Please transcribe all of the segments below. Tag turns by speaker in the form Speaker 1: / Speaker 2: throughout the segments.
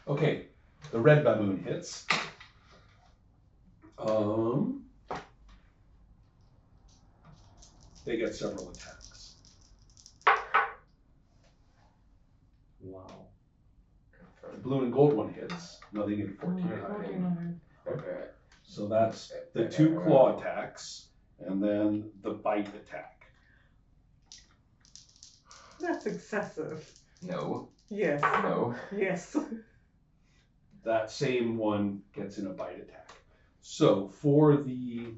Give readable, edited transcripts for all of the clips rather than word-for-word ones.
Speaker 1: Okay, the red baboon hits. They get several attacks.
Speaker 2: Wow.
Speaker 1: The blue and gold one hits. No, they get 14.
Speaker 3: Okay.
Speaker 1: So that's the 2 claw attacks, and then the bite attack.
Speaker 4: That's excessive.
Speaker 3: No.
Speaker 4: Yes.
Speaker 3: No.
Speaker 4: Yes.
Speaker 1: That same one gets in a bite attack. So for the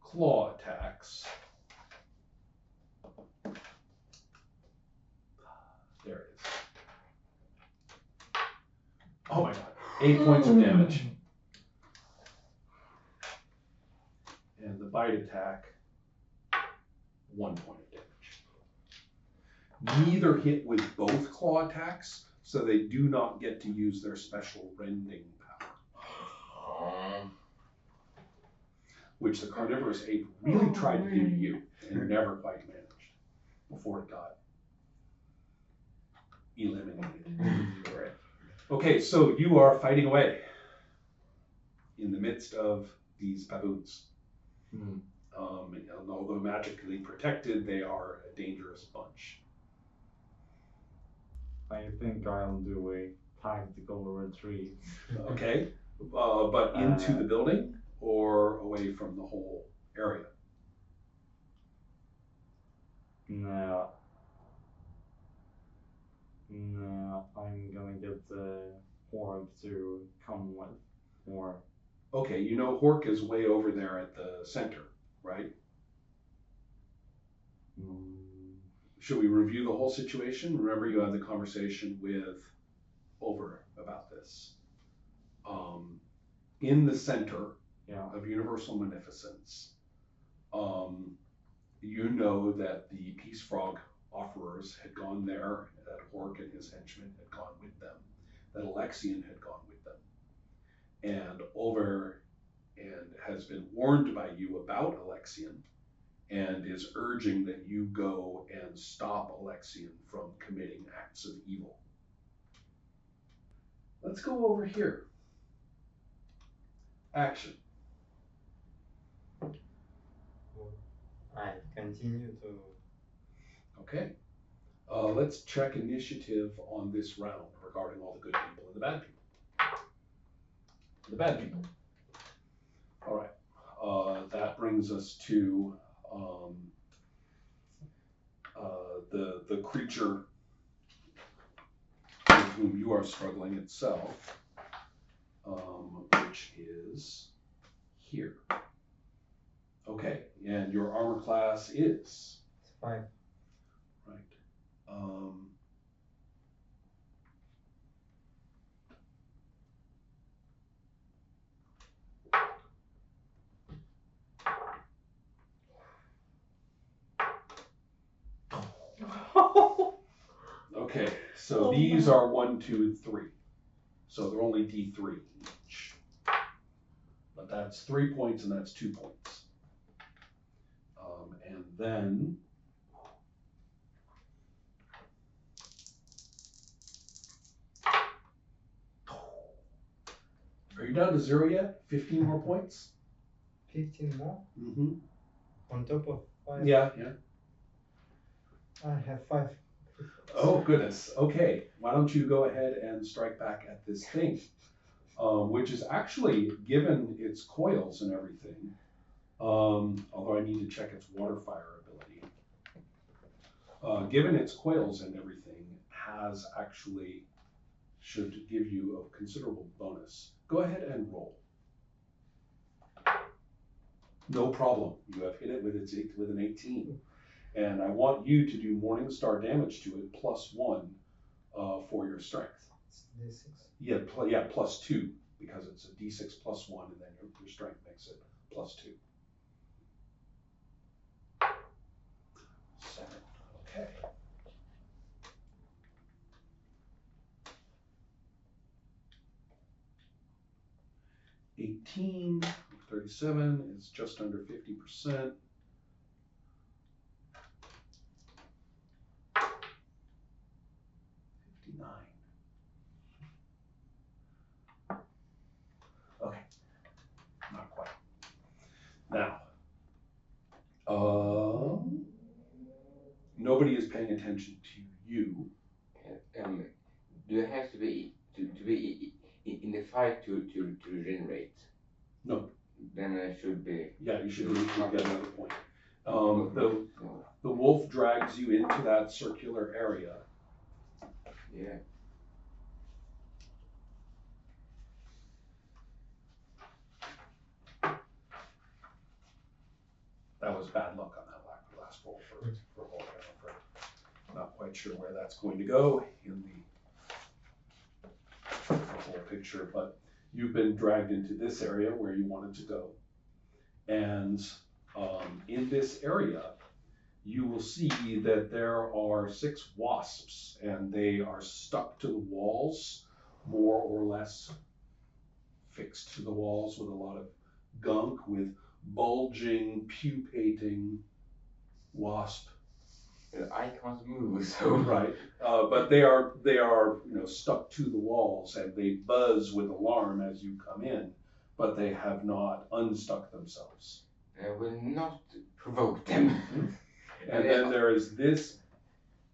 Speaker 1: claw attacks, there it is. Oh my god, 8 points of damage. And the bite attack, 1 point of damage. Neither hit with both claw attacks, so they do not get to use their special rending power. Which the carnivorous ape really tried to give you and never quite managed before it got eliminated. Okay, so you are fighting away in the midst of these baboons. And although magically protected, they are a dangerous bunch.
Speaker 2: I think I'll do a tactical retreat.
Speaker 1: Okay, but into the building or away from the whole area?
Speaker 2: No. No, I'm gonna get the Hork to come with. Or
Speaker 1: Okay, you know Hork is way over there at the center, right? Should we review the whole situation? Remember, you had the conversation with Over about this. In the center of Universal Munificence, you know that the Peace Frog offerers had gone there, that Hork and his henchmen had gone with them, that Alexian had gone with them. And Over and has been warned by you about Alexian and is urging that you go and stop Alexian from committing acts of evil. Let's go over here. Action.
Speaker 5: I continue to...
Speaker 1: Okay. Let's check initiative on this round regarding all the good people and the bad people. The bad people. All right. That brings us to the creature with whom you are struggling itself, which is here. Okay, and your armor class is?
Speaker 5: 5.
Speaker 1: Right. Okay, so these are 1, 2, 3. So they're only D3 each. But that's 3 points and that's 2 points. And then are you down to 0 yet? 15 more points?
Speaker 5: 15 more?
Speaker 1: Mm-hmm.
Speaker 5: On top of 5?
Speaker 1: Yeah.
Speaker 5: I have 5.
Speaker 1: Oh, goodness. Okay. Why don't you go ahead and strike back at this thing, which is actually, given its coils and everything, although I need to check its water fire ability, given its coils and everything, has actually, should give you a considerable bonus. Go ahead and roll. No problem. You have hit it with an 18. And I want you to do Morningstar damage to it +1 for your strength.
Speaker 5: D6?
Speaker 1: Yeah, +2, because it's a D6 +1, and then your strength makes it +2. 7. Okay. $18, 37 is just under 50%. Now, nobody is paying attention to you.
Speaker 3: Do I have to be in the fight to regenerate?
Speaker 1: No.
Speaker 3: Then I should be.
Speaker 1: Yeah, you should get another point. The wolf drags you into that circular area.
Speaker 3: Yeah.
Speaker 1: That was bad luck on that last roll for Hulk, I'm afraid. Not quite sure where that's going to go in the whole picture, but you've been dragged into this area where you wanted to go. And in this area, you will see that there are 6 wasps, and they are stuck to the walls, more or less fixed to the walls with a lot of gunk, with bulging, pupating wasp.
Speaker 3: I can't move, so.
Speaker 1: Right, but they are stuck to the walls, and they buzz with alarm as you come in, but they have not unstuck themselves.
Speaker 3: I will not provoke them.
Speaker 1: And then there is this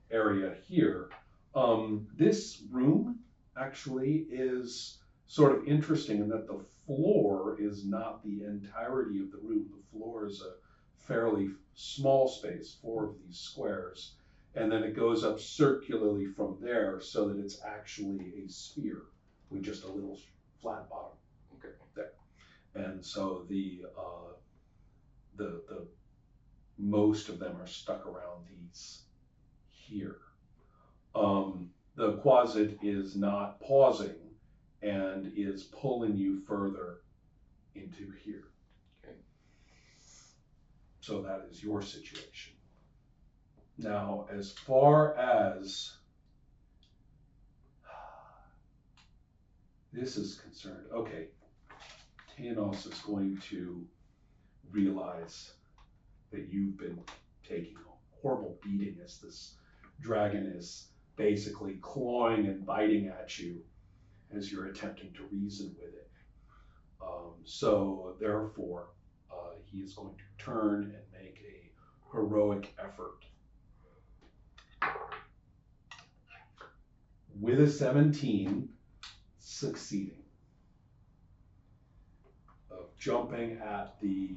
Speaker 1: area here. This room actually is sort of interesting in that the floor is not the entirety of the room. The floor is a fairly small space, 4 of these squares, and then it goes up circularly from there so that it's actually a sphere with just a little flat bottom.
Speaker 3: Okay.
Speaker 1: There. And so the most of them are stuck around these here. The Quasit is not pausing and is pulling you further into here.
Speaker 3: Okay.
Speaker 1: So that is your situation. Now, as far as this is concerned, okay, Tanos is going to realize that you've been taking a horrible beating as this dragon is basically clawing and biting at you as you're attempting to reason with it. So therefore, he is going to turn and make a heroic effort. With a 17, succeeding. Of jumping at the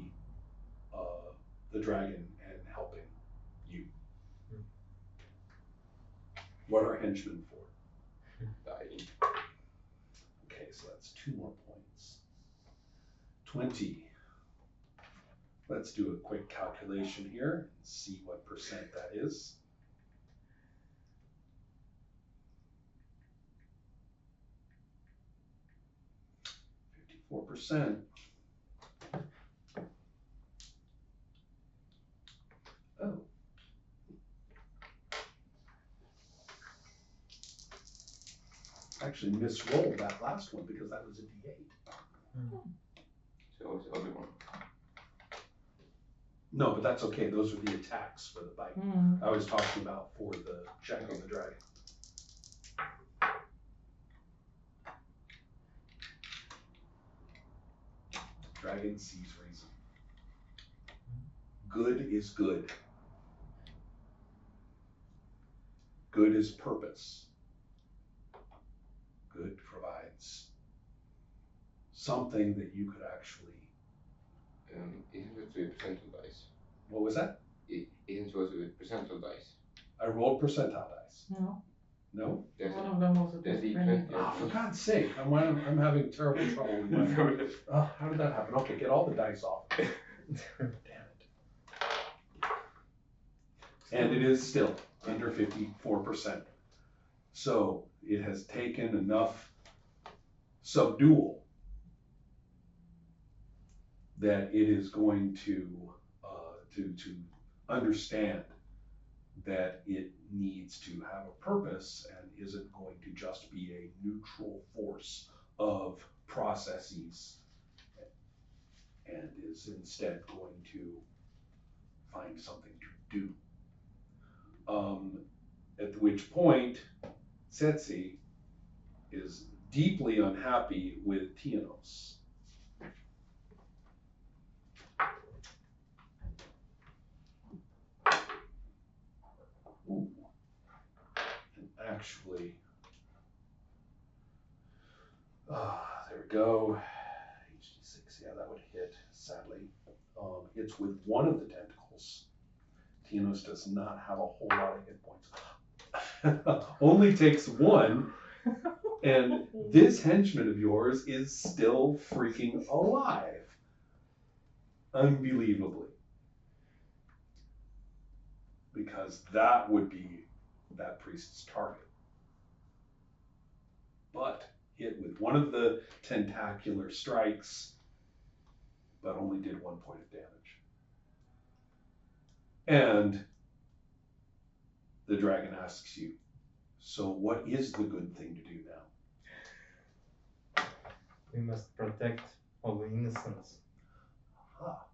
Speaker 1: dragon and helping you. What are henchmen for?
Speaker 3: Dying.
Speaker 1: Okay, so that's 2 more points. 20. Let's do a quick calculation here and see what percent that is. %. Oh. Actually misrolled that last one because that was a D8.
Speaker 3: So it's the other one.
Speaker 1: No, but that's okay. Those are the attacks for the bite. I was talking about for the check on the dragon. Dragon sees reason. Good is good. Good is purpose. Good provides something that you could actually.
Speaker 3: Isn't it with percentile dice?
Speaker 1: What was that?
Speaker 3: Isn't it with percentile dice?
Speaker 1: I rolled percentile dice.
Speaker 4: No,
Speaker 1: No?
Speaker 3: There's
Speaker 4: one of them was a
Speaker 3: there's the
Speaker 4: different.
Speaker 3: 20.
Speaker 1: Oh, for God's sake, I'm having terrible trouble with my. Oh, how did that happen? Okay, get all the dice off. Damn it. And it is still under 54%. So it has taken enough subdual that it is going to understand that it needs to have a purpose and isn't going to just be a neutral force of processes, and is instead going to find something to do. At which point, Setsi is deeply unhappy with Tianos. actually, there we go. HD6, yeah, that would hit, sadly. It's with one of the tentacles. Tienos does not have a whole lot of hit points. Only takes one, and this henchman of yours is still freaking alive. Unbelievably. Because that would be that priest's target. But hit with one of the tentacular strikes, but only did 1 point of damage. And the dragon asks you, so what is the good thing to do now?
Speaker 5: We must protect all innocents.
Speaker 1: Ah,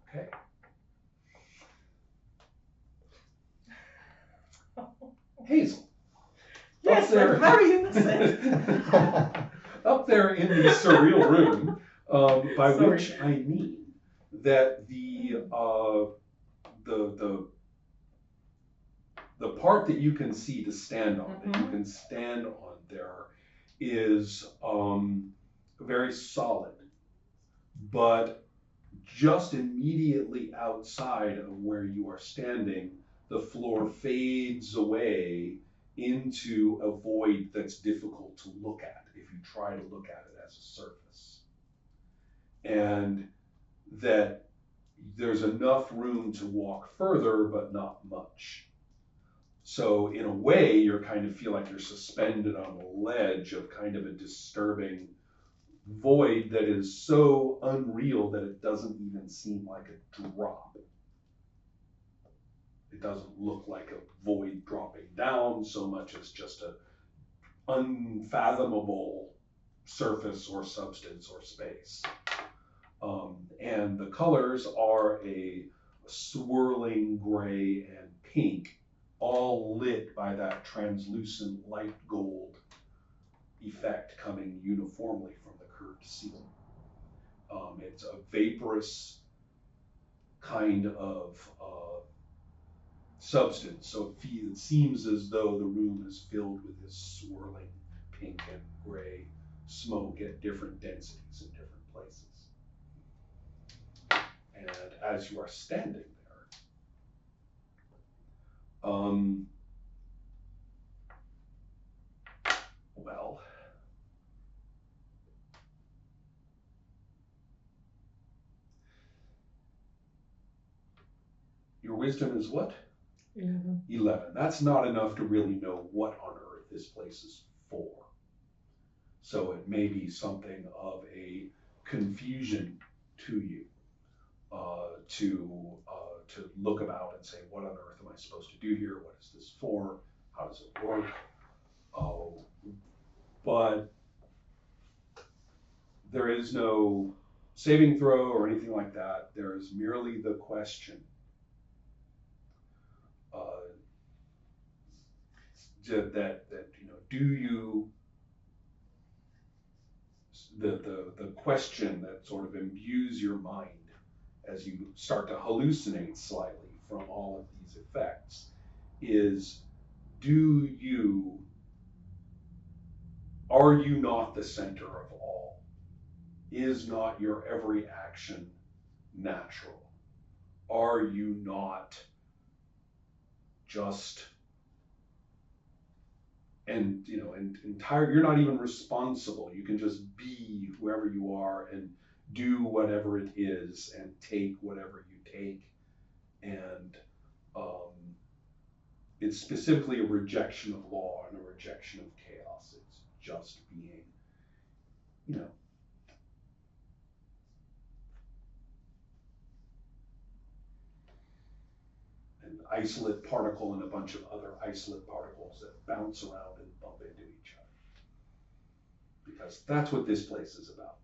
Speaker 1: okay. Hazel.
Speaker 4: Yes, I'm very innocent.
Speaker 1: Up there in the surreal room, by
Speaker 4: Sorry.
Speaker 1: which I mean that the part that you can see to stand on, that you can stand on there, is very solid, but just immediately outside of where you are standing, the floor fades away into a void that's difficult to look at if you try to look at it as a surface. And that there's enough room to walk further, but not much. So in a way, you kind of feel like you're suspended on a ledge of kind of a disturbing void that is so unreal that it doesn't even seem like a drop. It doesn't look like a void dropping down so much as just an unfathomable surface or substance or space. And the colors are a swirling gray and pink, all lit by that translucent light gold effect coming uniformly from the curved ceiling. It's a vaporous kind of substance, so it seems as though the room is filled with this swirling pink and gray smoke at different densities in different places. And as you are standing there, well, your wisdom is what?
Speaker 4: 11.
Speaker 1: 11. That's not enough to really know what on earth this place is for. So it may be something of a confusion to you, to look about and say, what on earth am I supposed to do here? What is this for? How does it work? But there is no saving throw or anything like that. There is merely the question. That you know, do you, the question that sort of imbues your mind as you start to hallucinate slightly from all of these effects is, are you not the center of all? Is not your every action natural? Are you not just and entire, you're not even responsible. You can just be whoever you are and do whatever it is and take whatever you take. And it's specifically a rejection of law and a rejection of chaos. It's just being, an isolate particle and a bunch of other isolate particles that bounce around and bump into each other. Because that's what this place is about.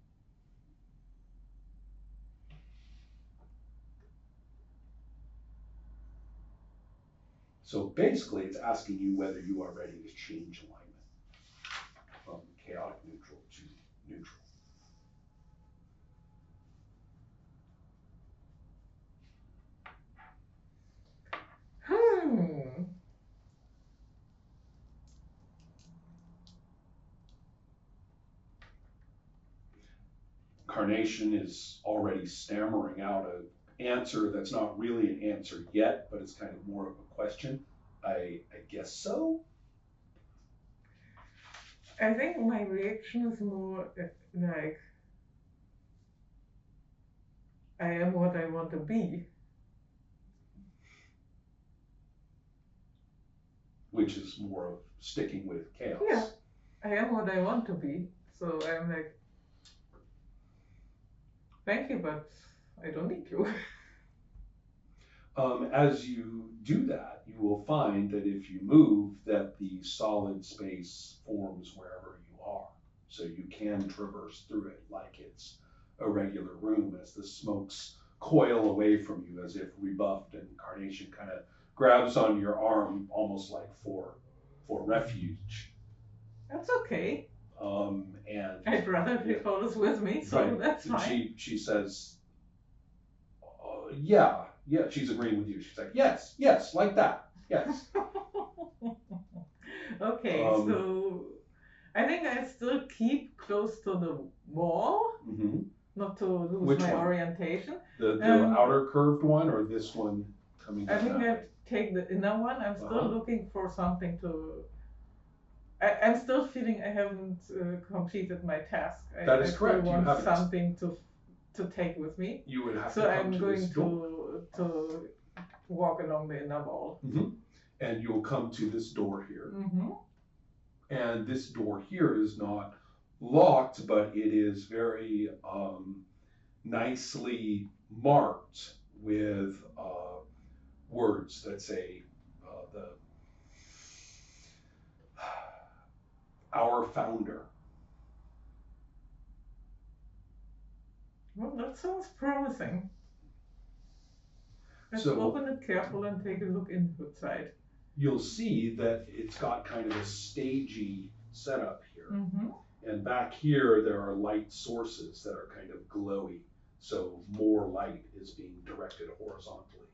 Speaker 1: So basically, it's asking you whether you are ready to change alignment from chaotic neutral to neutral. Carnation is already stammering out an answer that's not really an answer yet, but it's kind of more of a question. I guess so.
Speaker 4: I think my reaction is more like, I am what I want to be.
Speaker 1: Which is more of sticking with chaos.
Speaker 4: Yeah. I am what I want to be. So I'm like, thank you, but I don't need you.
Speaker 1: As you do that, you will find that if you move, that the solid space forms wherever you are. So you can traverse through it like it's a regular room as the smokes coil away from you as if rebuffed, and Carnation kind of grabs on your arm almost like for refuge.
Speaker 4: That's okay.
Speaker 1: And
Speaker 4: I'd rather if you hold us with me, so
Speaker 1: right.
Speaker 4: that's fine.
Speaker 1: She says, yeah, she's agreeing with you. She's like, yes, like that, yes.
Speaker 4: Okay, so I think I still keep close to the wall, not to lose
Speaker 1: Which
Speaker 4: my
Speaker 1: one?
Speaker 4: orientation.
Speaker 1: The outer curved one, or this one coming down?
Speaker 4: I think
Speaker 1: that
Speaker 4: I
Speaker 1: way?
Speaker 4: take the inner one. I'm still looking for something to. I'm still feeling I haven't completed my task.
Speaker 1: That is correct.
Speaker 4: I still
Speaker 1: You
Speaker 4: want
Speaker 1: haven't.
Speaker 4: something to take with me.
Speaker 1: You would have
Speaker 4: So
Speaker 1: to come
Speaker 4: I'm
Speaker 1: to
Speaker 4: going
Speaker 1: this door.
Speaker 4: to walk along the inner wall.
Speaker 1: And you'll come to this door here.
Speaker 4: Mm-hmm.
Speaker 1: And this door here is not locked, but it is very nicely marked with words that say our founder.
Speaker 4: Well, that sounds promising. Let's
Speaker 1: So-
Speaker 4: open it careful and take a look inside.
Speaker 1: You'll see that it's got kind of a stagey setup here.
Speaker 4: Mm-hmm.
Speaker 1: And back here, there are light sources that are kind of glowy. So more light is being directed horizontally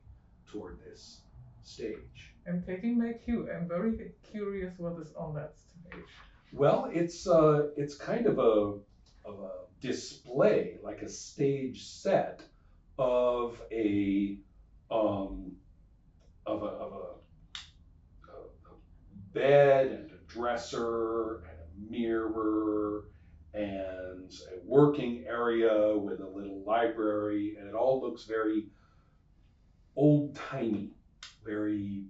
Speaker 1: toward this stage.
Speaker 4: I'm taking my cue. I'm very curious what is on that stage.
Speaker 1: Well, it's kind of a display, like a stage set of a bed and a dresser and a mirror and a working area with a little library, and it all looks very old-timey, very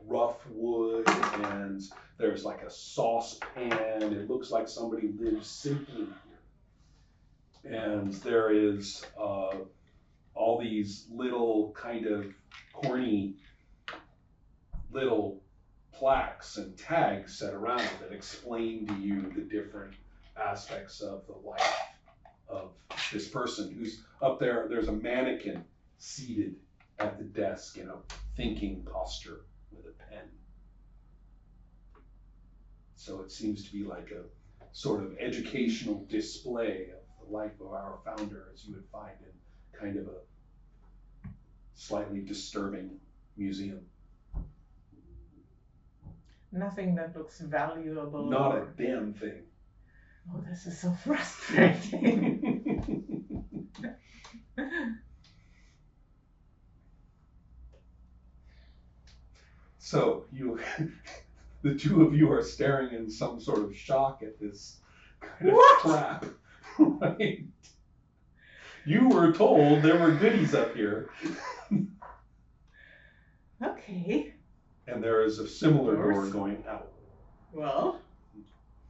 Speaker 1: rough wood, and there's like a saucepan. It looks like somebody lives simply here. And there is all these little kind of corny little plaques and tags set around that explain to you the different aspects of the life of this person who's up there. There's a mannequin seated at the desk in a thinking posture with a pen. So it seems to be like a sort of educational display of the life of our founder, as you would find in kind of a slightly disturbing museum.
Speaker 4: Nothing that looks valuable.
Speaker 1: Not a damn thing.
Speaker 4: Oh, this is so frustrating.
Speaker 1: So the two of you are staring in some sort of shock at this kind of
Speaker 4: What?
Speaker 1: crap, right? You were told there were goodies up here,
Speaker 4: Okay.
Speaker 1: and there is a similar door
Speaker 4: Doors?
Speaker 1: going out.
Speaker 4: Well,